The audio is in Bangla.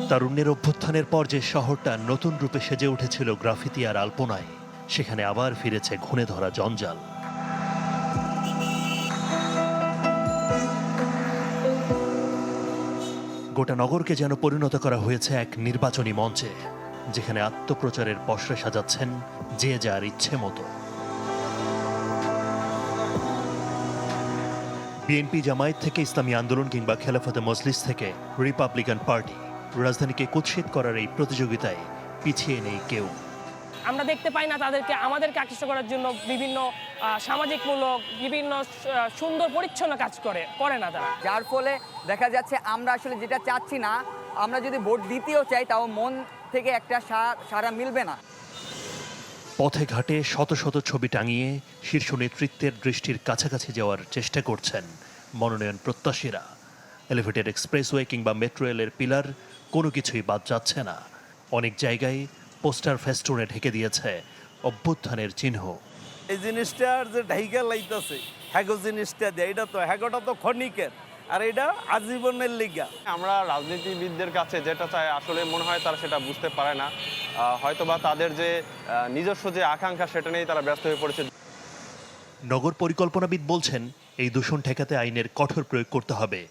তারুণ্যের অভ্যুত্থানের পর যে শহরটা নতুন রূপে সেজে উঠেছিল গ্রাফিতি আর আলপনায়, সেখানে আবার ফিরেছে ঘুণে ধরা জঞ্জাল। গোটা নগরকে যেন পরিণত করা হয়েছে এক নির্বাচনী মঞ্চে, যেখানে আত্মপ্রচারের পসরা সাজাচ্ছেন যে যার ইচ্ছে মতো। বিএনপি জামায়াত থেকে ইসলামী আন্দোলন কিংবা খেলাফতে মজলিস থেকে রিপাবলিকান পার্টি, রাজধানীকে কুৎসিত করার এই প্রতিযোগিতায় পিছিয়ে নেই কেউ। আমরা দেখতে পাই না তাদেরকে আমাদেরকে আকৃষ্ট করার জন্য বিভিন্ন সামাজিকমূলক বিভিন্ন সুন্দর পরিচ্ছন্ন কাজ করে না তারা, যার ফলে দেখা যাচ্ছে আমরা আসলে যেটা চাচ্ছি না, আমরা যদি ভোট দিতেও চাই তাও মন থেকে একটা সাড়া মিলবে না। পথে ঘাটে শত শত ছবি টাঙিয়ে শীর্ষ নেতৃত্বের দৃষ্টির কাছাকাছি যাওয়ার চেষ্টা করছেন মনোনয়ন প্রত্যাশীরা। এলিভেটেড এক্সপ্রেসওয়ে কিংবা মেট্রো রেলের পিলার কোনো কিছুই বাদ যাচ্ছে না। অনেক জায়গায় পোস্টার ফেস্টুনে ঢেকে দিয়েছে অভ্যুত্থানের চিহ্ন। এই জিনিসটার যে ঢাইকা লাইতেছে হ্যাগো জিনিসটা দেয়, এটা তো হ্যাগোটা তো ক্ষণিকের, আর এটা আজীবনের লিগা। আমরা রাজনীতিবিদদের কাছে যেটা চাই আসলে মনে হয় তারা সেটা বুঝতে পারে না, হয়তোবা তাদের যে নিজস্ব যে আকাঙ্ক্ষা সেটা নিয়েই তারা ব্যস্ত হয়ে পড়েছে। নগর পরিকল্পনাবিদ বলছেন, এই দূষণ ঠেকাতে আইনের কঠোর প্রয়োগ করতে হবে।